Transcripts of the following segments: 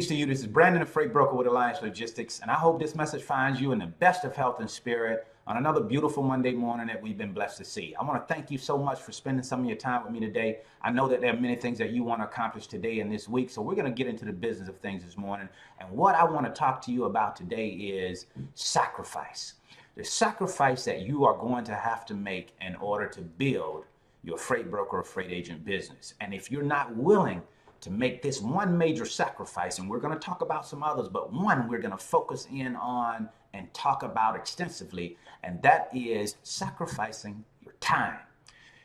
Greetings to you. This is Brandon, the freight broker with Alliance Logistics, and I hope this message finds you in the best of health and spirit on another beautiful Monday morning that we've been blessed to see. I want to thank you so much for spending some of your time with me today. I know that there are many things that you want to accomplish today and this week, so we're going to get into the business of things this morning. And what I want to talk to you about today is sacrifice. The sacrifice that you are going to have to make in order to build your freight broker or freight agent business. And if you're not willing to make this one major sacrifice, and we're going to talk about some others, but one we're going to focus in on and talk about extensively, and that is sacrificing your time.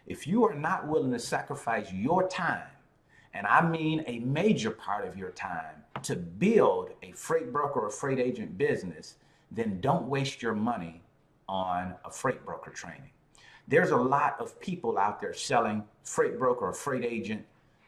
If you are not willing to sacrifice your time, and I mean a major part of your time, to build a freight broker or freight agent business, then don't waste your money on a freight broker training. There's a lot of people out there selling freight broker or freight agent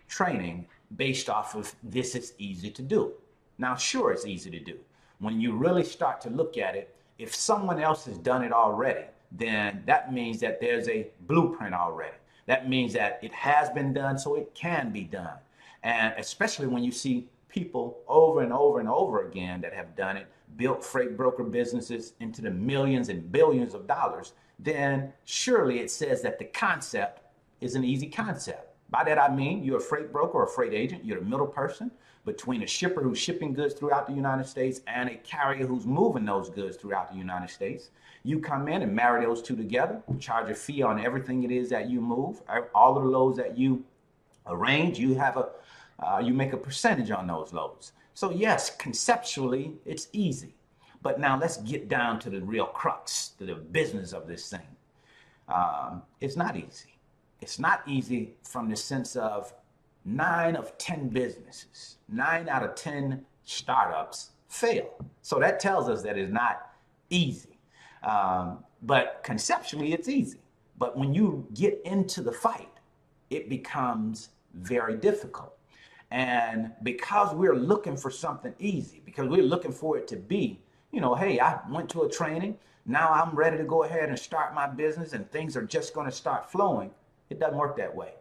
training based off of this is easy to do. Now, sure, it's easy to do. When you really start to look at it, if someone else has done it already, then that means that there's a blueprint already. That means that it has been done, so it can be done. And especially when you see people over and over and over again that have done it, built freight broker businesses into the millions and billions of dollars, then surely it says that the concept is an easy concept. By that I mean you're a freight broker or a freight agent. You're the middle person between a shipper who's shipping goods throughout the United States and a carrier who's moving those goods throughout the United States. You come in and marry those two together, charge a fee on everything it is that you move, all of the loads that you arrange. You make a percentage on those loads. So yes, conceptually it's easy, but now let's get down to the real crux, to the business of this thing. It's not easy. It's not easy from the sense of 9 of 10 businesses, 9 out of 10 startups fail. So that tells us that it's not easy. But conceptually, it's easy. But when you get into the fight, it becomes very difficult. And because we're looking for something easy, because we're looking for it to be, hey, I went to a training, now I'm ready to go ahead and start my business and things are just going to start flowing. It doesn't work that way.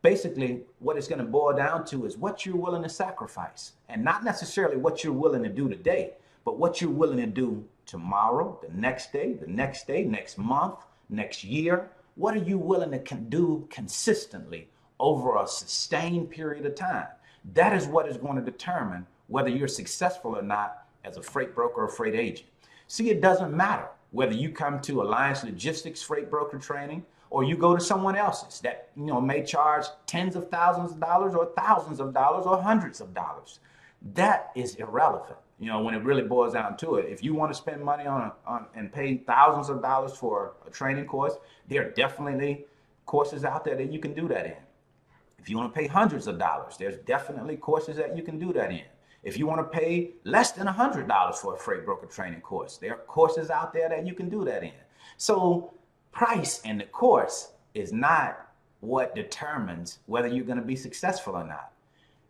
Basically, what it's going to boil down to is what you're willing to sacrifice, and not necessarily what you're willing to do today, but what you're willing to do tomorrow, the next day, next month, next year. What are you willing to do consistently over a sustained period of time? That is what is going to determine whether you're successful or not as a freight broker or freight agent. See, it doesn't matter whether you come to Alliance Logistics freight broker training or you go to someone else's that may charge tens of thousands of dollars or thousands of dollars or hundreds of dollars. That is irrelevant. When it really boils down to it, if you want to spend money on and pay thousands of dollars for a training course, there are definitely courses out there that you can do that in. If you want to pay hundreds of dollars, there's definitely courses that you can do that in. If you want to pay less than $100 for a freight broker training course, there are courses out there that you can do that in. So price in the course is not what determines whether you're going to be successful or not.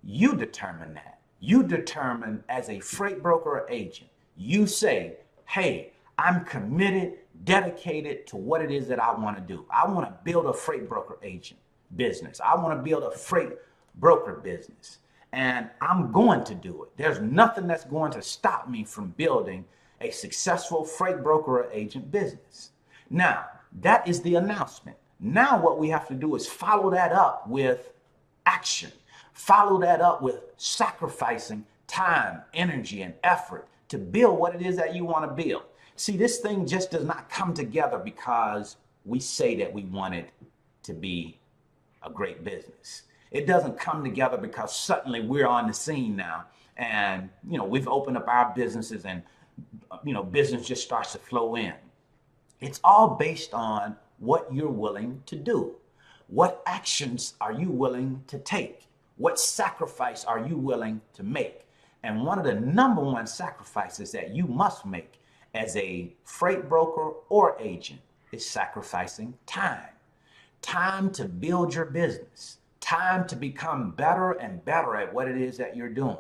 You determine that. You determine as a freight broker or agent. You say, hey, I'm committed, dedicated to what it is that I want to do. I want to build a freight broker agent business. I want to build a freight broker business. And I'm going to do it. There's nothing that's going to stop me from building a successful freight broker or agent business. Now, that is the announcement. Now what we have to do is follow that up with action. Follow that up with sacrificing time, energy, and effort to build what it is that you want to build. See, this thing just does not come together because we say that we want it to be a great business. It doesn't come together because suddenly we're on the scene now and, we've opened up our businesses and, business just starts to flow in. It's all based on what you're willing to do. What actions are you willing to take? What sacrifice are you willing to make? And one of the number one sacrifices that you must make as a freight broker or agent is sacrificing time. Time to build your business. Time to become better and better at what it is that you're doing.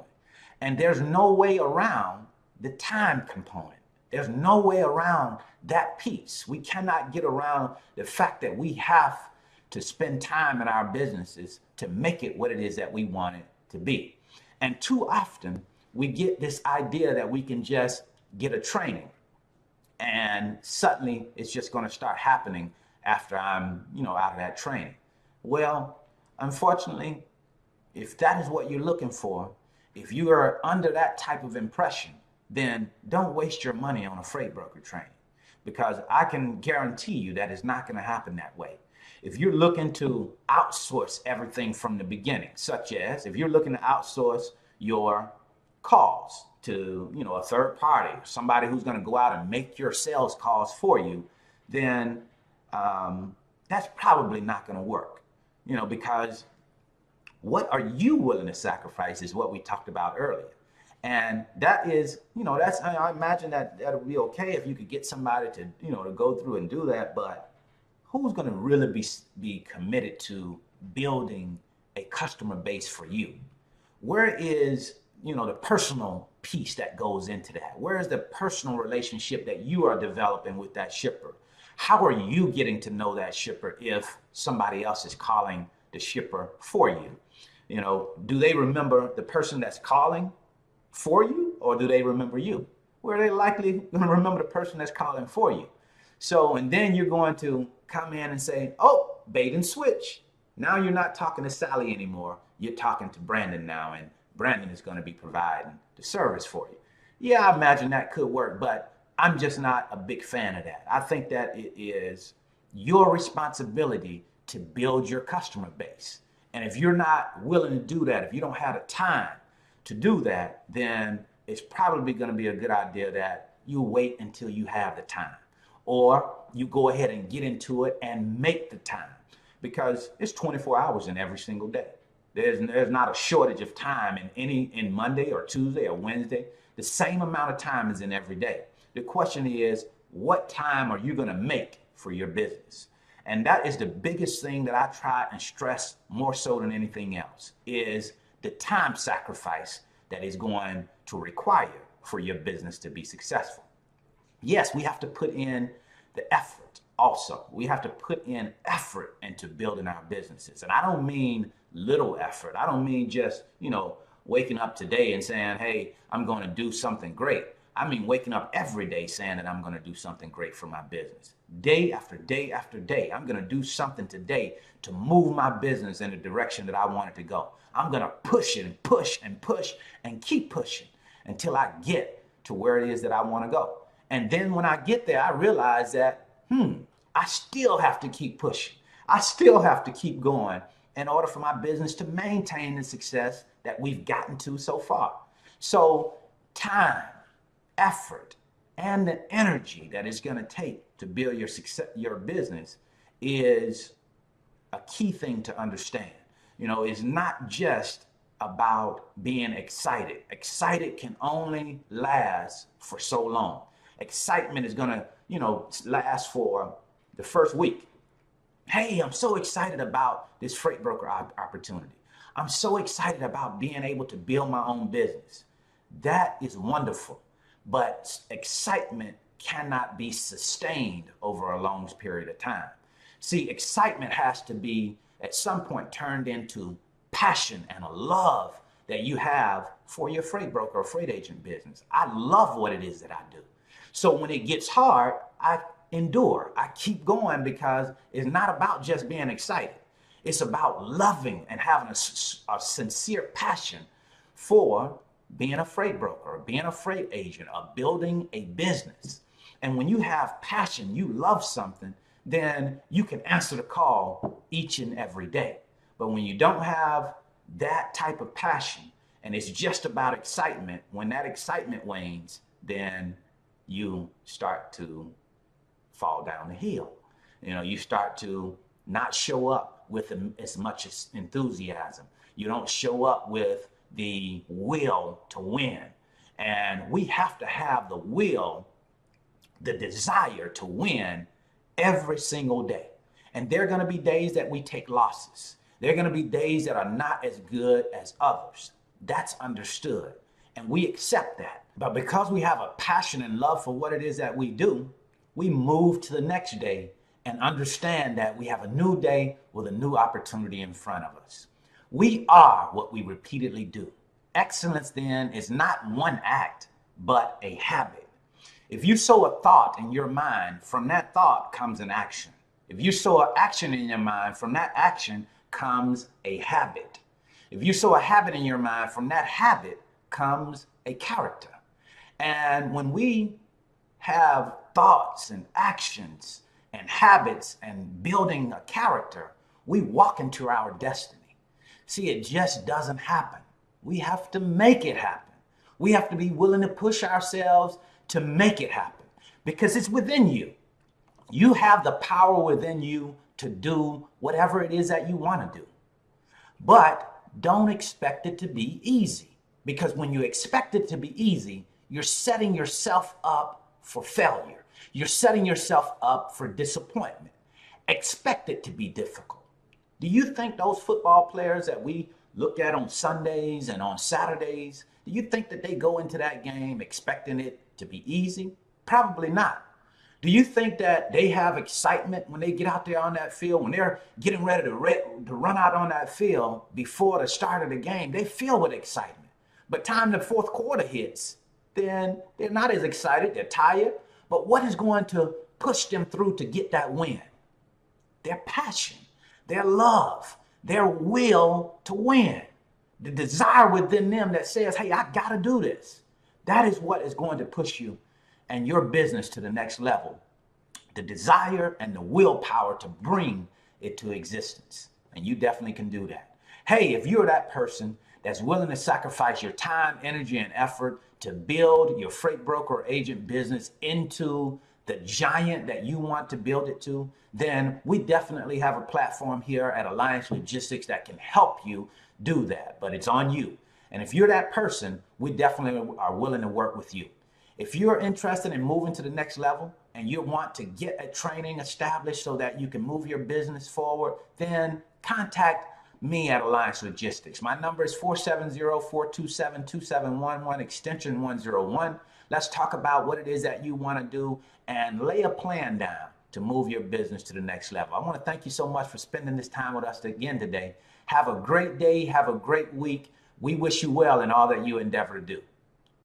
And there's no way around the time component. There's no way around that piece. We cannot get around the fact that we have to spend time in our businesses to make it what it is that we want it to be. And too often we get this idea that we can just get a training and suddenly it's just going to start happening after I'm, out of that training. Well, unfortunately, if that is what you're looking for, if you are under that type of impression, then don't waste your money on a freight broker training, because I can guarantee you that it's not going to happen that way. If you're looking to outsource everything from the beginning, such as if you're looking to outsource your calls to, a third party, somebody who's going to go out and make your sales calls for you, then that's probably not going to work, because what are you willing to sacrifice is what we talked about earlier. And that is, I imagine that that'll be okay if you could get somebody to, to go through and do that. But who's going to really be committed to building a customer base for you? Where is, the personal piece that goes into that? Where is the personal relationship that you are developing with that shipper? How are you getting to know that shipper if somebody else is calling the shipper for you? Do they remember the person that's calling for you, or do they remember you? Well, they're likely going to remember the person that's calling for you. So, and then you're going to come in and say, oh, bait and switch. Now you're not talking to Sally anymore. You're talking to Brandon now, and Brandon is going to be providing the service for you. Yeah, I imagine that could work, but I'm just not a big fan of that. I think that it is your responsibility to build your customer base. And if you're not willing to do that, if you don't have the time to do that, then it's probably going to be a good idea that you wait until you have the time, or you go ahead and get into it and make the time, because it's 24 hours in every single day. There's not a shortage of time in Monday or Tuesday or Wednesday. The same amount of time is in every day. The question is, what time are you going to make for your business? And that is the biggest thing that I try and stress more so than anything else, is the time sacrifice that is going to require for your business to be successful. Yes, we have to put in the effort also. We have to put in effort into building our businesses. And I don't mean little effort. I don't mean just, waking up today and saying, hey, I'm going to do something great. I mean waking up every day saying that I'm going to do something great for my business. Day after day after day, I'm going to do something today to move my business in the direction that I want it to go. I'm going to push it and push and push and keep pushing until I get to where it is that I want to go. And then when I get there, I realize that, I still have to keep pushing. I still have to keep going in order for my business to maintain the success that we've gotten to so far. So time, effort, and the energy that it's going to take to build your success, your business, is a key thing to understand. It's not just about being excited. Excited can only last for so long. Excitement is going to, last for the first week. Hey, I'm so excited about this freight broker opportunity. I'm so excited about being able to build my own business. That is wonderful. But excitement cannot be sustained over a long period of time. See, excitement has to be at some point turned into passion and a love that you have for your freight broker or freight agent business. I love what it is that I do. So when it gets hard, I endure. I keep going, because it's not about just being excited. It's about loving and having a sincere passion for being a freight broker, or being a freight agent, or building a business. And when you have passion, you love something, then you can answer the call each and every day. But when you don't have that type of passion and it's just about excitement, when that excitement wanes, then you start to fall down the hill. You start to not show up with as much enthusiasm. You don't show up with the will to win. And we have to have the will, the desire to win every single day. And there are going to be days that we take losses. There are going to be days that are not as good as others. That's understood. And we accept that. But because we have a passion and love for what it is that we do, we move to the next day and understand that we have a new day with a new opportunity in front of us. We are what we repeatedly do. Excellence then is not one act, but a habit. If you sow a thought in your mind, from that thought comes an action. If you sow an action in your mind, from that action comes a habit. If you sow a habit in your mind, from that habit comes a character. And when we have thoughts and actions and habits and building a character, we walk into our destiny. See, it just doesn't happen. We have to make it happen. We have to be willing to push ourselves to make it happen because it's within you. You have the power within you to do whatever it is that you want to do. But don't expect it to be easy, because when you expect it to be easy, you're setting yourself up for failure. You're setting yourself up for disappointment. Expect it to be difficult. Do you think those football players that we look at on Sundays and on Saturdays, do you think that they go into that game expecting it to be easy? Probably not. Do you think that they have excitement when they get out there on that field, when they're getting ready to run out on that field before the start of the game? They feel with excitement. But time the fourth quarter hits, then they're not as excited. They're tired. But what is going to push them through to get that win? Their passion, their love, their will to win, the desire within them that says, hey, I got to do this. That is what is going to push you and your business to the next level. The desire and the willpower to bring it to existence. And you definitely can do that. Hey, if you're that person that's willing to sacrifice your time, energy, and effort to build your freight broker or agent business into the giant that you want to build it to, then we definitely have a platform here at Alliance Logistics that can help you do that. But it's on you. And if you're that person, we definitely are willing to work with you. If you're interested in moving to the next level and you want to get a training established so that you can move your business forward, then contact me at Alliance Logistics. My number is 470-427-2711, extension 101. Let's talk about what it is that you want to do and lay a plan down to move your business to the next level. I want to thank you so much for spending this time with us again today. Have a great day. Have a great week. We wish you well in all that you endeavor to do.